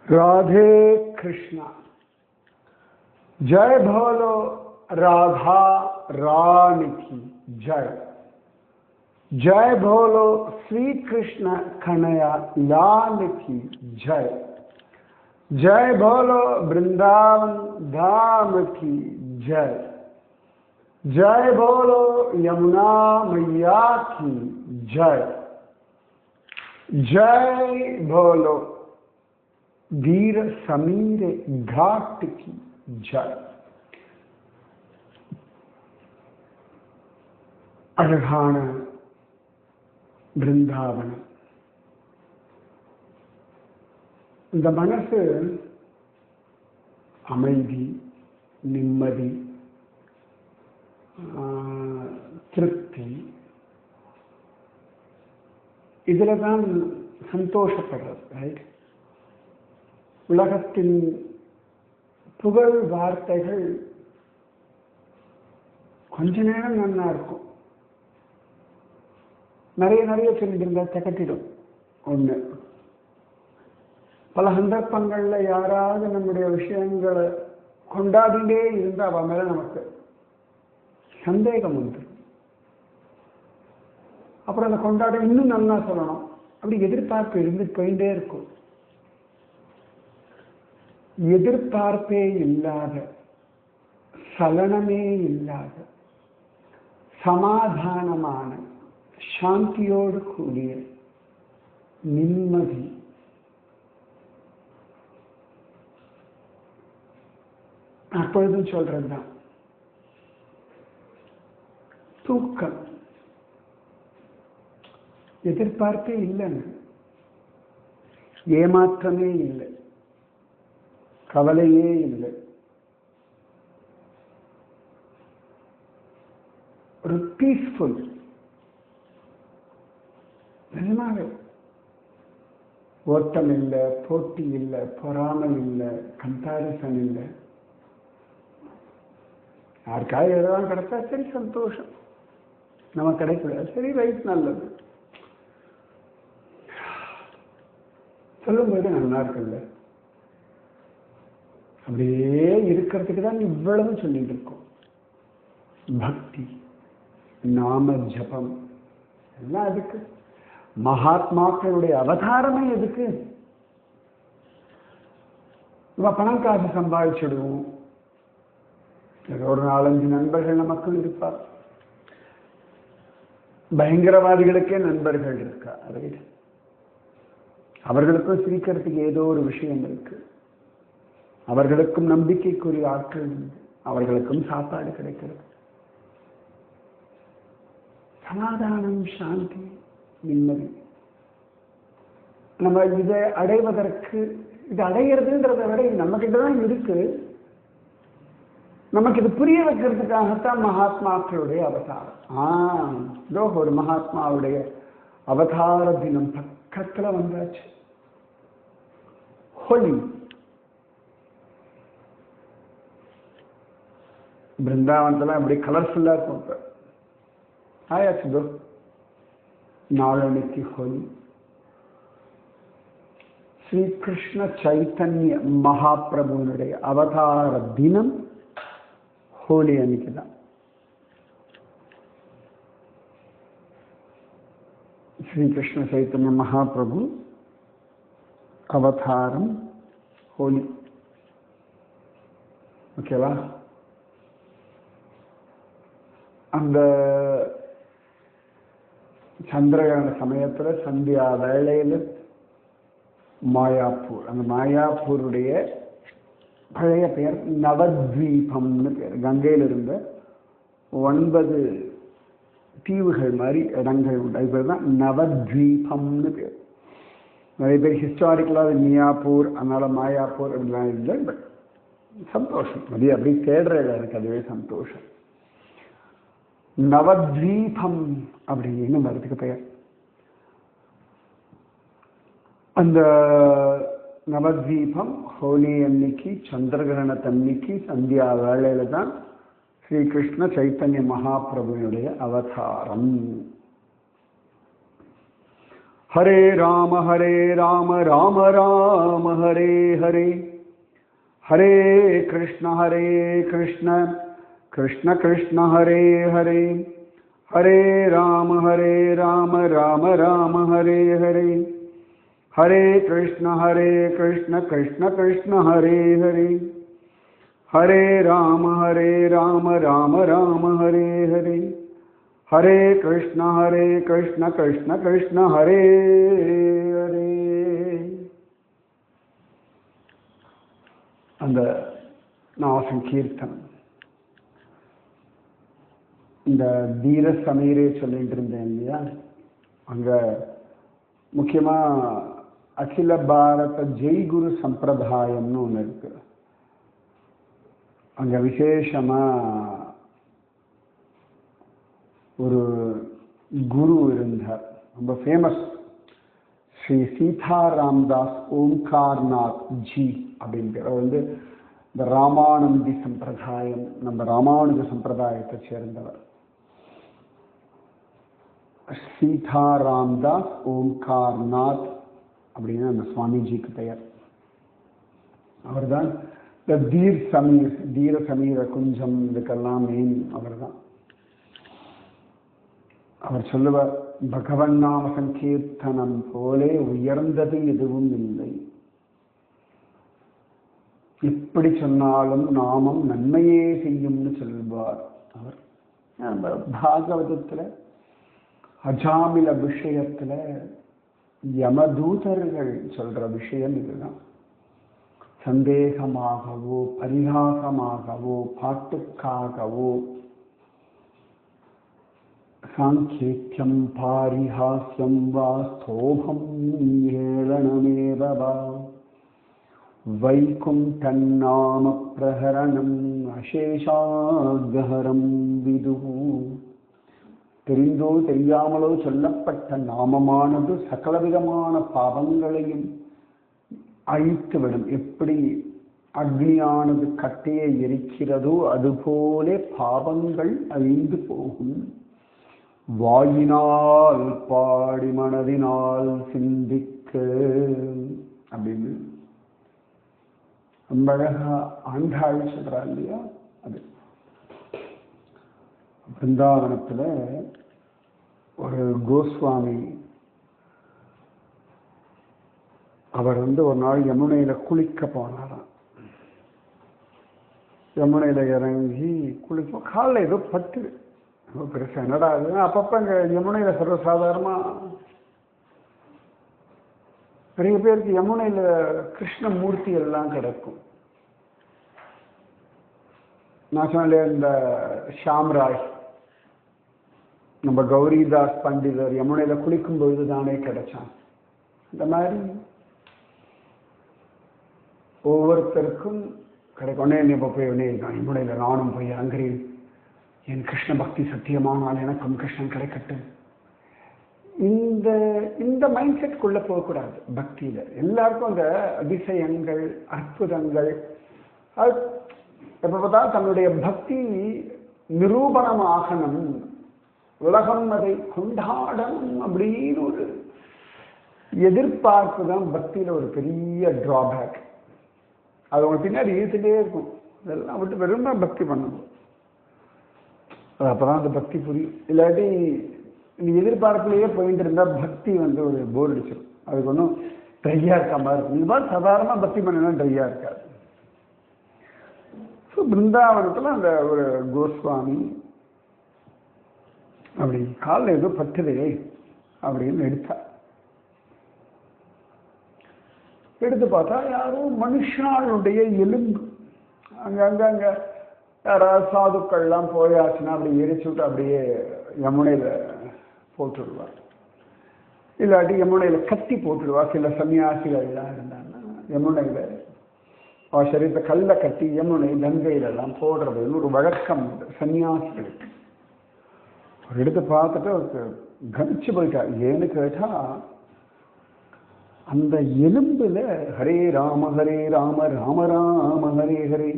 राधे कृष्णा। जय भोलो राधा रानी की जय। जय भोलो श्री कृष्ण कन्हैया लाल की जय। जय भोलो वृंदावन धाम की जय। जय भोलो यमुना मैया की जय। जय भोलो वीर समीर घाट की जय। அழகான பிருந்தாவனம். இந்த மனசு அமைதி, நிம்மதி, திருப்தி, இதுல தான் சந்தோஷப்படுறது. ரைட்? உலகத்தின் புகழ் வார்த்தைகள் கொஞ்ச நேரம் நல்லா இருக்கும், நிறைய சொல்லிட்டு இருந்தா திகட்டிடும். ஒண்ணு, பல சந்தர்ப்பங்கள்ல யாராவது நம்முடைய விஷயங்களை கொண்டாடிட்டே இருந்தா அவ மேல நமக்கு சந்தேகம் உண்டு. அப்புறம் அந்த கொண்டாட இன்னும் நல்லா சொல்லணும், அப்படி எதிர்பார்ப்பு இருந்து போயிட்டே இருக்கும். எதிர்பார்ப்பே இல்லாத, சலனமே இல்லாத, சமாதானமான, சாந்தியோடு கூடிய நிம்மதி, அப்பொழுதும் சொல்றதுதான் தூக்கம். எதிர்பார்ப்பே இல்லைன்னு, ஏமாற்றமே இல்லை, கவலையே இல்லை, ஒரு பீஸ்ஃபுல். நிஜமாவே ஓட்டம் இல்லை, போட்டி இல்லை, பொறாமை இல்லை, கம்பேரிசன் இல்லை. யாருக்காக எதாவது கிடைச்சா சரி, சந்தோஷம். நமக்கு கிடைக்கல, சரி, ரைட், நல்லது சொல்லும்போது நல்லா இருக்குல்ல. அப்படியே இருக்கிறதுக்கு தான் இவ்வளவு சொல்லிட்டு இருக்கோம். பக்தி, நாம ஜபம் எல்லாம் எதுக்கு? மகாத்மாக்களுடைய அவதாரமே எதுக்கு? நம்ம பணம் காசு சம்பாதிச்சிடுவோம். ஒரு 4-5 நண்பர்கள் நமக்கும் இருப்பார். பயங்கரவாதிகளுக்கே நண்பர்கள் இருக்கா. அவர்களுக்கும் சிரிக்கிறதுக்கு ஏதோ ஒரு விஷயம் இருக்கு. அவர்களுக்கும் நம்பிக்கைக்குரிய ஆட்கள் உண்டு. அவர்களுக்கும் சாப்பாடு கிடைக்கிறது. சமாதானம், சாந்தி, நிம்மதி. நம்ம இதை அடைவதற்கு, இது அடைகிறதுன்றதை விட நம்ம கிட்டதான் இருக்கு. நமக்கு இது புரிய வைக்கிறதுக்காகத்தான் மகாத்மாக்களுடைய அவதாரம். இதோ ஒரு மகாத்மாவுடைய அவதார தினம் பக்கத்துல வந்தாச்சு. ஹோலி. பிருந்தாவனத்துல அப்படி கலர்ஃபுல்லா இருக்கும். ஆயாச்சு நாளன்னைக்கு ஹோலி. ஸ்ரீ கிருஷ்ண சைத்தன்ய மகாபிரபுனுடைய அவதார தினம் ஹோலி அன்னைக்குதான். ஸ்ரீ கிருஷ்ண சைத்தன்ய மகாபிரபு அவதாரம் ஹோலி. ஓகேவா? அந்த சந்திரகிரகண சமயத்துல சந்தியா வேளையில மாயாப்பூர், அந்த மாயாப்பூருடைய பழைய பெயர் நவத்வீபம்னு பேர். கங்கையில் இருந்த 9 தீவுகள் மாதிரி இடங்கள் உண்டு. அது பேர் தான் நவத்வீபம்னு பேர். நிறைய பேர் ஹிஸ்டாரிக்கலாக மியாப்பூர், அதனால மாயாப்பூர் அப்படிலாம் இல்லை. பட் சந்தோஷம், அது அப்படி தேடுற இடம் இருக்கு, அதுவே சந்தோஷம். நவத்வீபம் அப்படின்னு மரத்துக்கு பெயர். அந்த நவத்வீபம் ஹோலி அன்னைக்கு, சந்திரகிரகணத்தன்னைக்கு சந்தியா வேளையில தான் ஸ்ரீகிருஷ்ண சைத்தன்ய மகாபிரபுனுடைய அவதாரம். ஹரே ராம ராம ராம ஹரே ஹரே, ஹரே கிருஷ்ண கிருஷ்ண கிருஷ்ண கிருஷ்ண ஹரே ஹரே, ஹரே ராம ராம ராம ஹரே ஹரே, ஹரே கிருஷ்ண கிருஷ்ண கிருஷ்ண ஹரே ஹரே, ஹரே ராம ராம ராம ஹரே ஹரே, ஹரே கிருஷ்ண கிருஷ்ண கிருஷ்ண ஹரே ஹரே. அந்த நாமசங்கீர்த்தனம் இந்த தீர சமீரே சொல்லிட்டு இருந்தேன் இல்லையா, அங்க முக்கியமா அகில பாரத ஜெய்குரு சம்பிரதாயம்னு ஒன்று இருக்கு. அங்க விசேஷமா ஒரு குரு இருந்தார், ரொம்ப ஃபேமஸ், ஸ்ரீ சீதாராம்தாஸ் ஓம்கார்நாத் ஜி அப்படிங்கிற வந்து இந்த ராமானந்தி சம்பிரதாயம், நம்ம ராமானுஜ சம்பிரதாயத்தை சேர்ந்தவர். சீதாராம்தாஸ் ஓம்கார்நாத் அப்படின்னு அந்த சுவாமிஜிக்கு பெயர். அவர்தான் இந்த தீர சமீர குஞ்சம் இதுக்கெல்லாம் மெயின் அவர் தான். அவர் சொல்லுவார், பகவன் நாம சங்கீர்த்தனம் போலே உயர்ந்தது எதுவும் இல்லை, எப்படி சொன்னாலும் நாமம் நன்மையே செய்யும்னு சொல்வார் அவர். பாகவதத்துல அஜாமில விஷயத்துல யமதூதர்கள் சொல்ற விஷயம் இதுதான். சந்தேகமாகவோ பரிகாசமாகவோ பாட்டுக்காகவோ சாங்கேத்யம் பாரிஹாஸ்யம் வா ஸ்தோபம் ஏளனமேவ வா வைகுண்டநாம பிரஹரணம் அசேஷாத்ஹரம் விதுஹு. தெரிந்தோ தெரியாமலோ சொல்லப்பட்ட நாமமானது சகலவிதமான பாவங்களையும் அழித்துவிடும். எப்படி அக்னியானது கட்டையை எரிக்கிறதோ அதுபோலே பாவங்கள் அழிந்து போகும். வாயினால் பாடி மனதினால் சிந்திக்க அப்படின்னு ரொம்ப அழகா ஆண்டாள் சொல்றா இல்லையா. அது பிருந்தாவனத்துல ஒரு கோஸ்வாமி, அவர் வந்து ஒரு நாள் யமுனையில குளிக்க போனாராம். யமுனையில இறங்கி குளிப்போம், காலில் ஏதோ பட்டு பெருசா என்னடா அது. அப்பப்ப இங்க யமுனையில சர்வசாதாரணமா நிறைய பேருக்கு யமுனையில கிருஷ்ணமூர்த்தி எல்லாம் கிடக்கும். நான் சொன்ன இந்த ஷாம்ராய், நம்ம கௌரிதாஸ் பண்டிதர் யமுனையில குளிக்கும் பொழுது தானே கிடைச்சான். இந்த மாதிரி ஒவ்வொருத்தருக்கும் கிடைக்கும். உடனே இப்போ போய் உடனே யமுனையில நானும் போய் இறங்குறேன், என் கிருஷ்ண பக்தி சத்தியமானால் எனக்கும் கிருஷ்ணன் கிடைக்கட்டும். இந்த இந்த மைண்ட் செட்குள்ள போகக்கூடாது. பக்தியில எல்லாருக்கும் அந்த அதிசயங்கள் அற்புதங்கள், அது எப்ப பார்த்தாலும் தன்னுடைய பக்தி நிரூபணம் ஆகணும், உலகம் அதை கொண்டாடணும் அப்படின்னு ஒரு எதிர்பார்ப்பு தான் பக்தியில ஒரு பெரிய டிராபேக். அது அவங்க பின்னாடி இழுத்துட்டே இருக்கும். இதெல்லாம் விட்டு வெறும் பக்தி பண்ணணும், அப்பதான் அந்த பக்தி புரியும். இல்லாட்டி நீ எதிர்பார்ப்புலேயே போயிட்டு இருந்தா பக்தி வந்து ஒரு போர் அடிச்சிடும். அதுக்கு ஒன்றும் ட்ரையா இருக்க மாதிரி இருக்கும். இது மாதிரி சாதாரணமா பக்தி பண்ணா ட்ரையா இருக்காது. ஸோ பிருந்தாவனத்துல அந்த ஒரு கோஸ்வாமி அப்படி காலில் ஏதோ பட்டுதே அப்படின்னு எடுத்து பார்த்தா யாரும் மனுஷனாளுடைய எலும்பு. அங்க யாராவது சாதுக்கள்லாம் போயாச்சுன்னா அப்படி எரிச்சு விட்டு அப்படியே யமுனையில போட்டுடுவார், இல்லாட்டி யமுனையில கட்டி போட்டுடுவார். சில சன்னியாசிகள்லாம் இருந்தாங்கன்னா யமுனையில சரீரத்தை கல்ல கட்டி யமுனை கங்கையிலெல்லாம் போடுறதுன்னு ஒரு வழக்கம் உண்டு சன்னியாசிகளுக்கு. ஒரு எடுத்து பார்த்துட்டு அவருக்கு கணிச்சு போயிட்டார். ஏன்னு கேட்டா அந்த எலும்புல ஹரே ராம ராம ராம ஹரே ஹரே,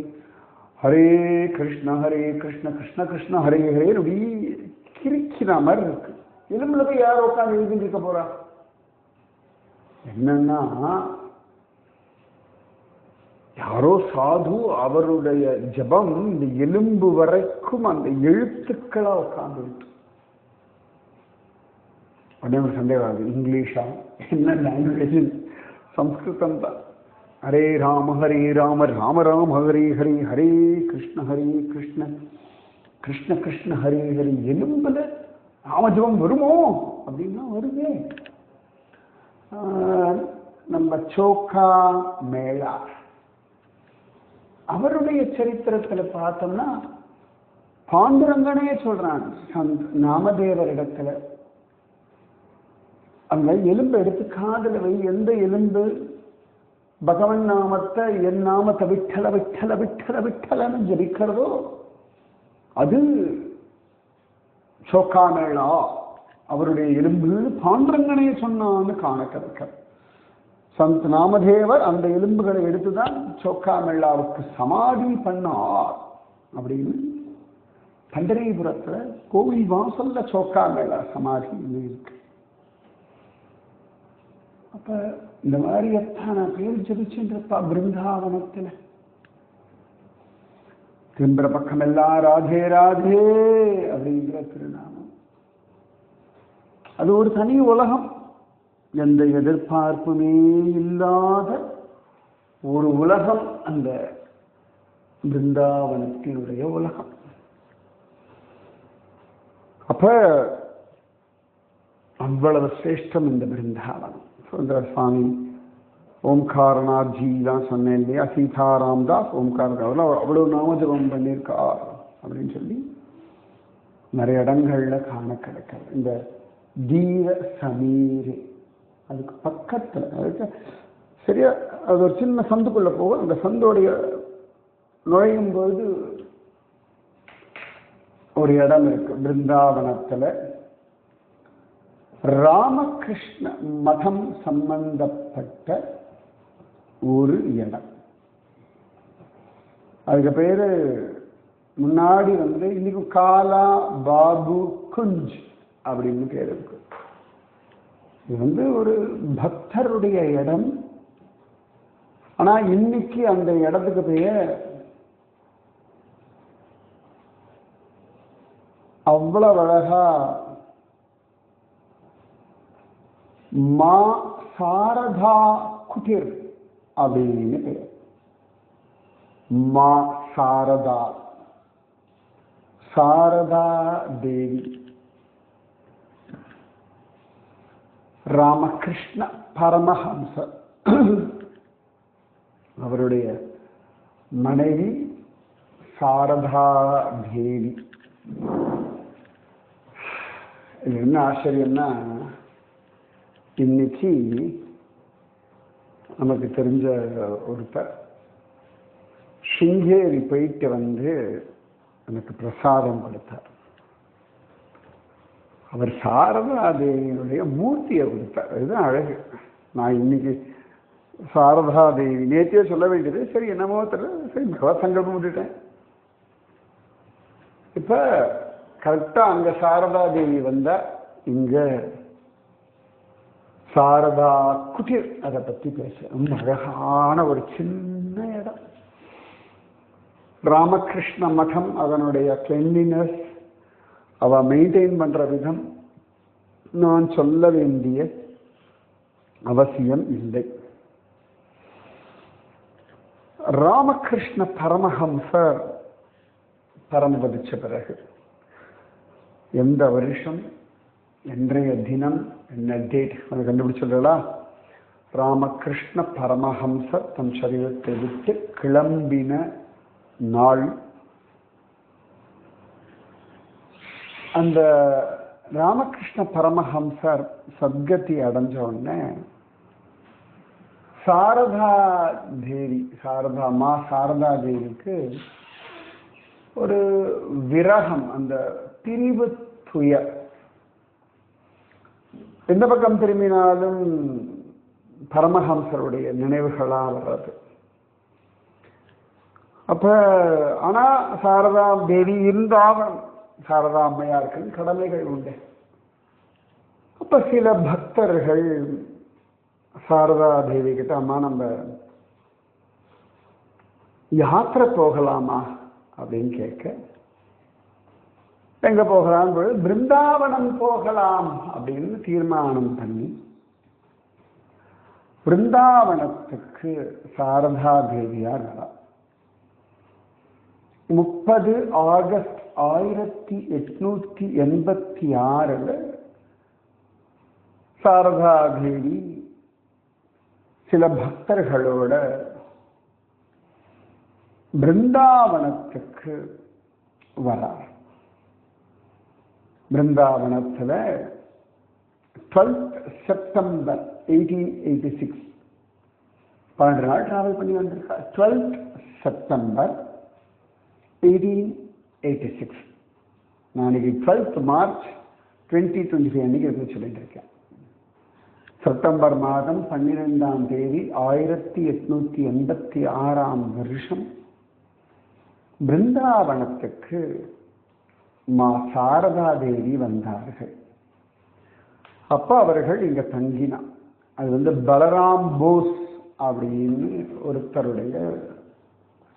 ஹரே கிருஷ்ண கிருஷ்ண கிருஷ்ண ஹரே ஹரே அப்படி கிரிக்கிற மாதிரி இருக்கு. எலும்புல போய் யாரும் உட்காந்து எழுதிட்டு இருக்க போறா? என்னன்னா யாரோ சாது அவருடைய ஜபம் இந்த எலும்பு வரைக்கும் அந்த எழுத்துக்களா உட்கார்ந்து உடனே ஒரு சந்தேகம் ஆகுது, இங்கிலீஷா என்ன லாங்குவேஜ்? சம்ஸ்கிருதம் தான். ஹரே ராம ராம ராம ஹரே ஹரே, ஹரே கிருஷ்ண கிருஷ்ண கிருஷ்ண ஹரே ஹரி. எலும்புல ராமஜபம் வருமோ அப்படின்னா வருதே. நம்ம சோக்கா மேளா அவருடைய சரித்திரத்துல பார்த்தோம்னா பாண்டுரங்கனே சொல்றான் நாமதேவர் இடத்துல, அந்த எலும்பு எடுத்து காதல வை, எந்த எலும்பு பகவன் நாமத்தை என் நாமத்தை விட்டல விட்டல விட்டல விட்டலன்னு ஜபிக்கிறதோ அது சோக்காமேளா அவருடைய எலும்பு பாண்டுரங்கனே சொன்னான்னு காண கிடைக்க. சந்த் நாமதேவர் அந்த எலும்புகளை எடுத்துதான் சோக்காமேளாவுக்கு சமாதி பண்ணார் அப்படின்னு பண்டரிபுரத்துல கோவில் வாசல்ல சோக்காமேளா சமாதி இருக்கு. அப்ப இந்த மாதிரி எத்தனை பேர் ஜபிச்சுருப்பா பிருந்தாவனத்துல. திரும்புற பக்கம் எல்லாம் ராதே ராதே அப்படிங்கிற திருநாமம். அது ஒரு தனி உலகம், எந்த எதிர்பார்ப்புமே இல்லாத ஒரு உலகம் அந்த பிருந்தாவனத்தினுடைய உலகம். அப்ப அவ்வளவு சிரேஷ்டம் இந்த பிருந்தாவனம். சுந்தர சுவாமி ஓம்காரநாத் ஜி தான் சொன்னேன் இல்லையா, சீதாராம் தாஸ் ஓம்காரநாத் அவ்வளவு நாமஜபம் பண்ணியிருக்கார் அப்படின்னு சொல்லி நிறைய இடங்கள்ல காண கிடைக்காது. இந்த தீர சமீரே அதுக்கு பக்கத்துல, அதுக்கு சரியா அது ஒரு சின்ன சந்துக்குள்ள போகும். அந்த சந்தோடைய நுழையும் போது ஒரு இடம் இருக்கு பிருந்தாவனத்துல. ராமகிருஷ்ண மதம் சம்பந்தப்பட்ட ஒரு இடம். அதுக்கு பேரு முன்னாடி இன்னைக்கு காலா பாபு குஞ்ச் அப்படின்னு பேர் இருக்கு. இது ஒரு பக்தருடைய இடம். ஆனா இன்னைக்கு அந்த இடத்துக்கு பேர் அவ்வளவு அழகா மா சாரதா குட்டிர் அப்படின்னு பேர். மா சாரதா, சாரதா தேவி. ராமகிருஷ்ண பரமஹம்சர் அவருடைய மனைவி சாரதா தேவி. என்ன ஆச்சரியம்னா, இன்னைக்கு நமக்கு தெரிஞ்ச ஒருத்தர் சிங்கேரி போயிட்டு எனக்கு பிரசாதம் கொடுத்தார். அவர் சாரதா தேவியினுடைய மூர்த்தியை கொடுத்தார். அதுதான் அழகு. நான் இன்னைக்கு சாரதா தேவி நேற்றே சொல்ல வேண்டியது, சரி என்னமோ தெரியல, சரி பகவத் சங்கல்பம் விட்டுட்டேன். இப்ப கரெக்டா அங்க சாரதா தேவி வந்தா, இங்க சாரதா குட்டிர் அதை பத்தி பேச ரொம்ப அழகான ஒரு சின்ன இடம். ராமகிருஷ்ண மடம் அதனுடைய கிளென்லினஸ் அவ மெயின்டைன் பண்ற விதம் நான் சொல்ல வேண்டிய அவசியம் இல்லை. ராமகிருஷ்ண பரமஹம்சர் பரமபதிச்ச பிறகு எந்த வருஷம், இன்றைய தினம், என்ன டேட் அதை கண்டுபிடிச்சிடலா? ராமகிருஷ்ண பரமஹம்சர் தம் சரீரத்தை விட்டு கிளம்பின நாள். அந்த ராமகிருஷ்ண பரமஹம்சர் சத்கதி அடைஞ்ச உடனே சாரதா தேவி, சாரதா தேவிக்கு ஒரு விரகம், அந்த பிரிவு துயர். எந்த பக்கம் திரும்பினாலும் பரமஹம்சருடைய நினைவுகளா வர்றது. அப்ப ஆனா சாரதா தேவி இருந்தாலும் சாரதா அம்மையாருக்கு கடமைகள் உண்டு. அப்ப சில பக்தர்கள் சாரதா தேவி கிட்ட, அம்மா நம்ம யாத்திரை போகலாமா அப்படின்னு கேட்க, எங்க போகலாம்? பிருந்தாவனம் போகலாம் அப்படின்னு தீர்மானம் பண்ணி பிருந்தாவனத்துக்கு சாரதா தேவியார் வரா. 30 ஆகஸ்ட் 1886 சாரதா தேவி சில பக்தர்களோட பிருந்தாவனத்துக்கு வரார். பிருந்தாவனத்தில் 12th செப்டம்பர் 1886, 12 நாள் டிராவல் பண்ணி வந்திருக்கா. 12th September 1886. நான் 12th மார்ச் 2025 அன்னைக்கு இருந்து சொல்லிட்டு இருக்கேன். செப்டம்பர் மாதம் 12ஆம் தேதி 1886 பிருந்தாவனத்துக்கு மா சாரதா தேவி வந்தார்கள். அப்ப அவர்கள் இங்க தங்கினார். அது பலராம் போஸ் அப்படின்னு ஒருத்தருடைய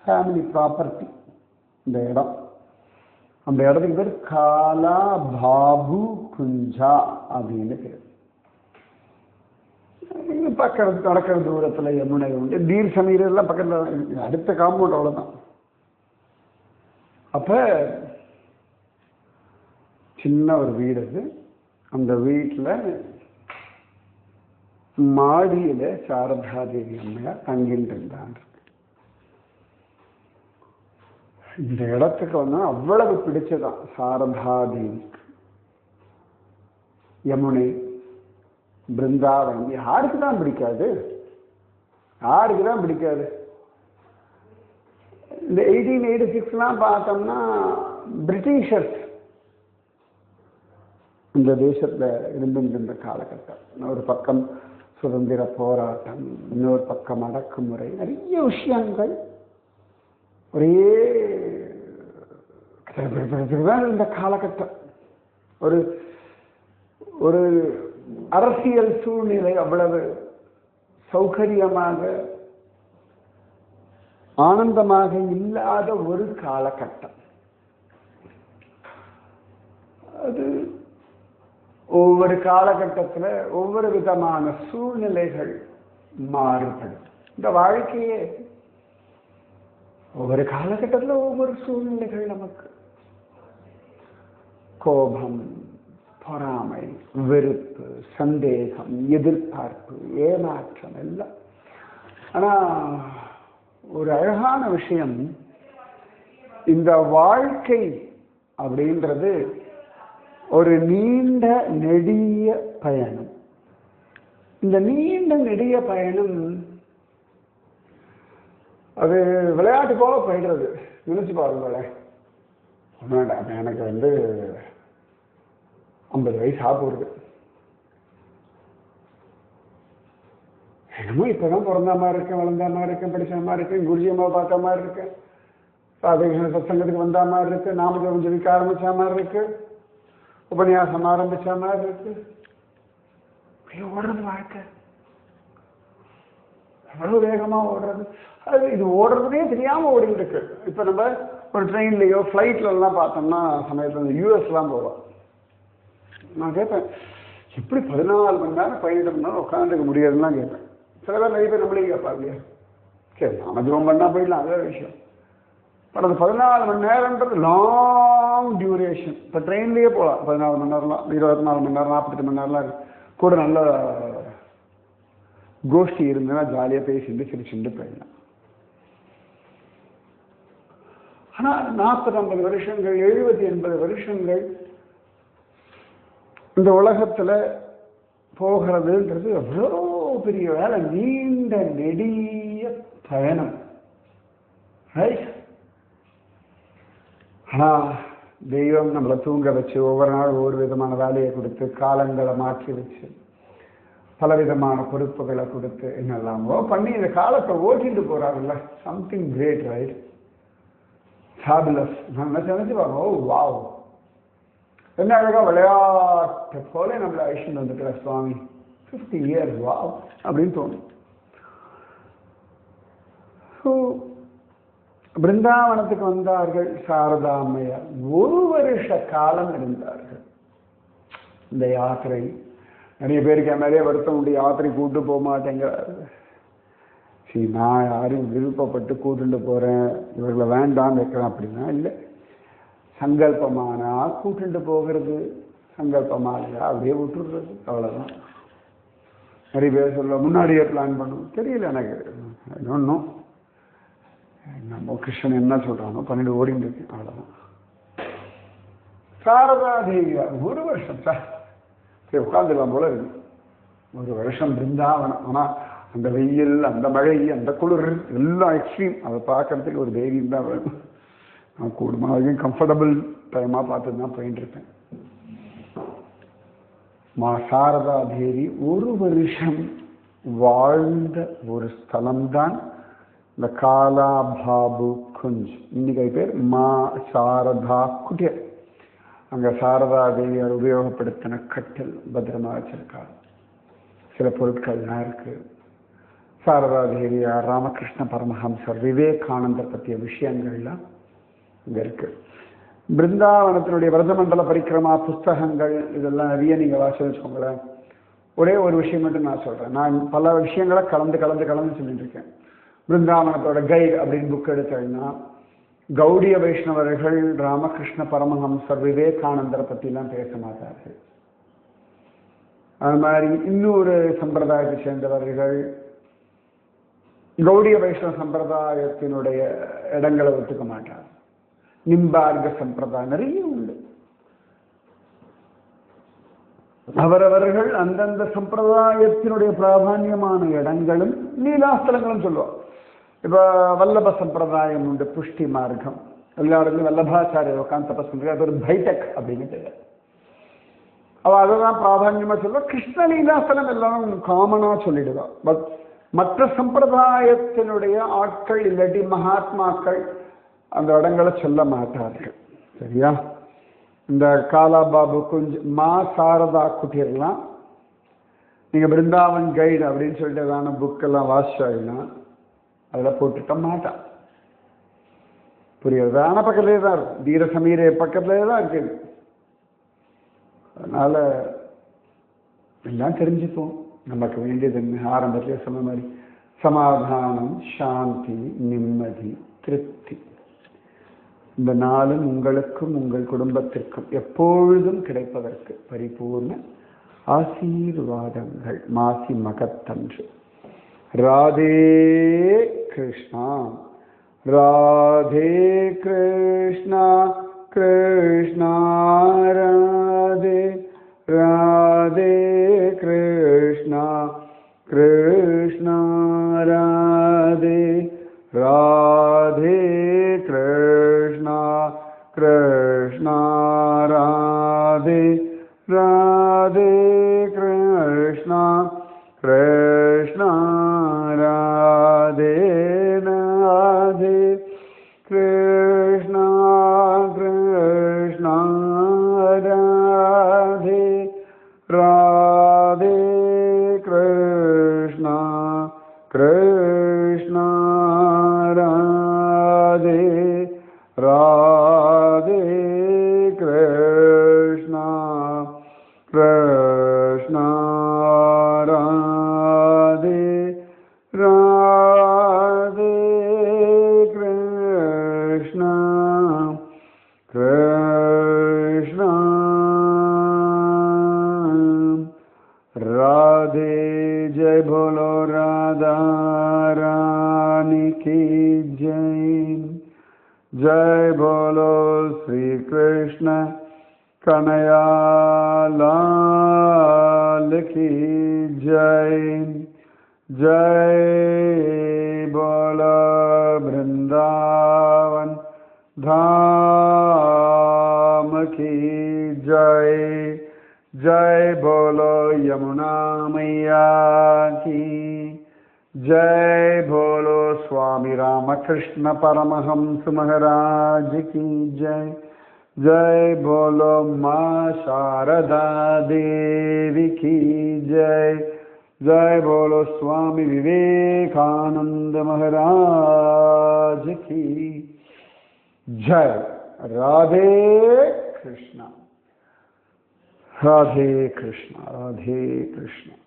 ஃபேமிலி ப்ராப்பர்ட்டி இந்த இடம். அந்த இடத்துக்கு பேர் காலா பாபு குஞ்சா அப்படின்னு பேர். பக்கத்து நடக்கிற தூரத்துல யமுனை உண்டு, தீர் சமீர் எல்லாம் பக்கத்துல அடுத்த காம்பவுண்ட், அவ்வளவுதான். அப்ப சின்ன ஒரு வீடு அது. அந்த வீட்டுல மாடியில சாரதா தேவி அம்மையார் தங்கிட்டு இருந்தாங்க. இந்த இடத்துக்கு அவ்வளவு பிடிச்சதான் சாரதா தேவிக்கு. யமுனை, பிருந்தாவனம் யாருக்கு தான் பிடிக்காது? யாருக்கு தான் பிடிக்காது? இந்த 1886 பார்த்தோம்னா பிரிட்டிஷர்ஸ் இந்த தேசத்துல இருந்திருந்த காலகட்டம். ஒரு பக்கம் சுதந்திர போராட்டம், இன்னொரு பக்கம் அடக்குமுறை, நிறைய விஷயங்கள் ஒரே இந்த காலகட்டம். ஒரு ஒரு அரசியல் சூழ்நிலை அவ்வளவு சௌகரியமாக ஆனந்தமாக இல்லாத ஒரு காலகட்டம் அது. ஒவ்வொரு காலகட்டத்தில் ஒவ்வொரு விதமான சூழ்நிலைகள் மாறுபடும். இந்த வாழ்க்கையே ஒவ்வொரு காலகட்டத்தில் ஒவ்வொரு சூழ்நிலைகள் நமக்கு. கோபம், பொறாமை, வெறுப்பு, சந்தேகம், எதிர்பார்ப்பு, ஏமாற்றம் எல்லாம். ஆனா ஒரு அழகான விஷயம், இந்த வாழ்க்கை அப்படின்றது ஒரு நீண்ட நெடிய பயணம். இந்த நீண்ட நெடிய பயணம் அது விளையாட்டு போல போயிடுறது. நினைச்சு பாருங்களேன், எனக்கு 50 வயசு ஆகுது, என்னமோ இப்பதான் பிறந்த மாதிரி இருக்கேன், வளர்ந்த மாதிரி இருக்கேன், படிச்ச மாதிரி இருக்கேன், குருஜியம்மா பார்த்த மாதிரி இருக்கேன், சத்சங்கத்துக்கு வந்த மாதிரி இருக்கு, நாமஜபம் ஜபிக்க ஆரம்பிச்ச மாதிரி இருக்கு, உபன்யாசம் ஆரம்பிச்ச மாதிரி இருக்கு. ஓடுறது வாழ்க்கை, எவ்வளவு வேகமா ஓடுறது. அது இது ஓடுறதுனே தெரியாம ஓடிட்டு இருக்கு. இப்ப நம்ம ஒரு ட்ரெயின்லயோ ஃபிளைட்ல எல்லாம் பார்த்தோம்னா சமயத்துல யூஎஸ்லாம் போவோம். நான் கேட்பேன், எப்படி 14 மணி நேரம் 18 மணி நேரம் உட்காந்துக்க முடியாதுன்னா கேட்பேன். சில பேர் நிறைய பேர் நம்மளே கேட்பாங்க. சரி, நாம ஜோம் பண்ணா போயிடலாம், அதே விஷயம். பட் அது 14 மணி நேரம்ன்றது லாங் டியூரேஷன். இப்போ ட்ரெயின்லேயே போகலாம் 14 மணி நேரம்லாம், 24 மணி நேரம், 48 மணி நேரம்லாம் கூட நல்ல கோஷ்டி இருந்ததுன்னா ஜாலியாக பேசிட்டு சிரிச்சுட்டு போயிடலாம். ஆனால் 40-50 வருஷங்கள், 70-80 வருஷங்கள் இந்த உலகத்துல போகிறதுன்றது எவ்வளோ பெரிய வேலை, நீண்ட நெடிய பயணம். ரைட்? ஆனா தெய்வம் நம்மளை தூங்க வச்சு ஒவ்வொரு நாள் ஒவ்வொரு விதமான வேலையை கொடுத்து காலங்களை மாற்றி வச்சு பலவிதமான பொறுப்புகளை கொடுத்து என்னெல்லாமோ பண்ணி இந்த காலத்தை ஓட்டிட்டு போறாங்கல்ல. Something great, right? ஃபேபுலஸ். நான் நினைச்சு பாருங்க, ஓ வாவ், என்ன அழகா விளையாட்டு போல நம்மளை ஐஷன் வந்துக்கிற சுவாமி. 50 years, wow அப்படின்னு தோணும். ஸோ பிருந்தாவனத்துக்கு வந்தார்கள் சாரதா அம்மையார். 1 வருஷ காலம் இருந்தார்கள். இந்த யாத்திரை நிறைய பேருக்கு என் மேலேயே வருத்தம் உண்டு, யாத்திரை கூட்டு போக மாட்டேங்கிறாரு. சரி, நான் யாரும் விருப்பப்பட்டு கூட்டுட்டு போறேன், இவர்களை வேண்டாம் வைக்கிறேன் அப்படின்னா இல்லை. சங்கல்பமானா கூட்டுட்டு போகிறது, சங்கல்பமாலையா அப்படியே விட்டுடுறது, அவ்வளோதான். நிறைய பேர் சொல்ல முன்னாடியே பிளான் பண்ணும், தெரியல எனக்கு இன்னொன்னும். நம்ம கிருஷ்ணன் என்ன சொல்றானோ பண்ணிட்டு ஓடிட்டு இருக்கேன், அவ்வளோதான். சாரதா தேவியார் 1 வருஷம் சார் சரி உட்காந்துக்கலாம் போல இருக்கு. 1 வருஷம் பிருந்தாவனம். ஆனால் அந்த வெயில், அந்த மழை, அந்த குளிர் எல்லாம் எக்ஸ்ட்ரீம். அதை பார்க்கறதுக்கு ஒரு தைரியம் தான் வேணும். நான் கூடுமாதையும் கம்ஃபர்டபுள் டைமாக பார்த்து தான் போயிட்டு இருப்பேன். சாரதா தேவி 1 வருஷம் வாழ்ந்த ஒரு ஸ்தலம்தான் இந்த காலாபாபு குஞ்ச். இன்னைக்கு பேர் மா சாரதா குட்டியர். அங்கே சாரதா தேவியார் உபயோகப்படுத்தின கட்டில் பத்திரமா வச்சிருக்காரு. சில பொருட்கள்லாம் இருக்கு. சாரதா தேவியார், ராமகிருஷ்ண பரமஹம்சர், விவேகானந்தர் பற்றிய விஷயங்கள்லாம் இங்கே இருக்கு. பிருந்தாவனத்தினுடைய விரதமண்டல பரிக்கிரமா புஸ்தகங்கள் இதெல்லாம் நிறைய நீங்கள் வாசி வச்சுக்கோங்களேன். ஒரே ஒரு விஷயம் மட்டும் நான் சொல்கிறேன். நான் பல விஷயங்களை கலந்து சொல்லிட்டு இருக்கேன். பிருந்தாவனத்தோட கைடு அப்படின்னு புக் எடுத்தேன்னா கௌடிய வைஷ்ணவர்கள் ராமகிருஷ்ண பரமஹம்சர் விவேகானந்தரை பற்றிலாம் பேச மாட்டார்கள். அது மாதிரி இன்னொரு சம்பிரதாயத்தை சேர்ந்தவர்கள் கௌடிய வைஷ்ணவ சம்பிரதாயத்தினுடைய இடங்களை ஒத்துக்க மாட்டார். நிம்பார்க்க சம்பிரதாயம் நிறைய உண்டு. அவரவர்கள் அந்தந்த சம்பிரதாயத்தினுடைய பிராதான்யமான இடங்களும் லீலாஸ்தலங்களும் சொல்லுவார். இப்போ வல்லப சம்பிரதாயம் உண்டு, புஷ்டி மார்க்கம். எல்லா இடத்துலையும் வல்லபாச்சாரிய உட்காந்து தபஸ் பண்ணுறது, அது ஒரு பைடெக் அப்படின்னு தெரியாது. அவள் அதை தான் பிராதான்யமாக சொல்லுவாள். கிருஷ்ண லீலாஸ்தலம் எல்லாரும் காமனாக சொல்லிடுவா. பட் மற்ற சம்பிரதாயத்தினுடைய ஆட்கள் இல்லாட்டி மகாத்மாக்கள் அந்த இடங்களை சொல்ல மாட்டார்கள். சரியா? இந்த காலாபாபு குஞ்ச், மா சாரதா குட்டியர்லாம் நீங்கள் பிருந்தாவன் கைடு அப்படின்னு சொல்லிட்டு ஏதான புக்கெல்லாம் வாசிச்சாங்கன்னா அதில் போட்டுக்க மாட்டான். புரியுது? ஆனால் பக்கத்துலேயே தான் இருக்கும். தீர சமீர பக்கத்துலேயே தான் இருக்குது. அதனால் எல்லாம் தெரிஞ்சுப்போம். நமக்கு வேண்டியது என்ன? ஆரம்பத்திலே சொன்ன மாதிரி சமாதானம், சாந்தி, நிம்மதி, திருப்தி. இந்த நாளும் உங்களுக்கும் உங்கள் குடும்பத்திற்கும் எப்பொழுதும் கிடைப்பதற்கு பரிபூர்ண ஆசீர்வாதங்கள். மாசி மகத்தன்று. ராதே கிருஷ்ணா, ராதே கிருஷ்ணா, கிருஷ்ணா ராதே, ராதே கிருஷ்ணா, கிருஷ்ணா ராதே, ராதே கிருஷ்ணா, கிருஷ்ணா ராதே, ராதே கிருஷ்ணா, கிருஷ்ணா ராதே, ராதே கிருஷ்ணா, கிருஷ்ணா ராதே, ராதே கிருஷ்ணா, கிருஷ்ணா ராதே, ராதே கிருஷ்ணா, கிருஷ்ணா ராதே, ராதே கிருஷ்ணா, கிருஷ்ணா ராதே. जय बोलो राधा रानी की जय, जय बोलो श्री कृष्ण कन्हैया लाल की जय, जय बोलो वृंदावन धाम की जय, जय बोलो यमुना मैया की जय, बोलो स्वामी रामकृष्ण परमहंस महाराज की जय, जय बोलो माँ शारदा देवी की जय, जय बोलो स्वामी विवेकानंद महाराज की जय। राधे कृष्णा, राधे कृष्णा, राधे कृष्णा।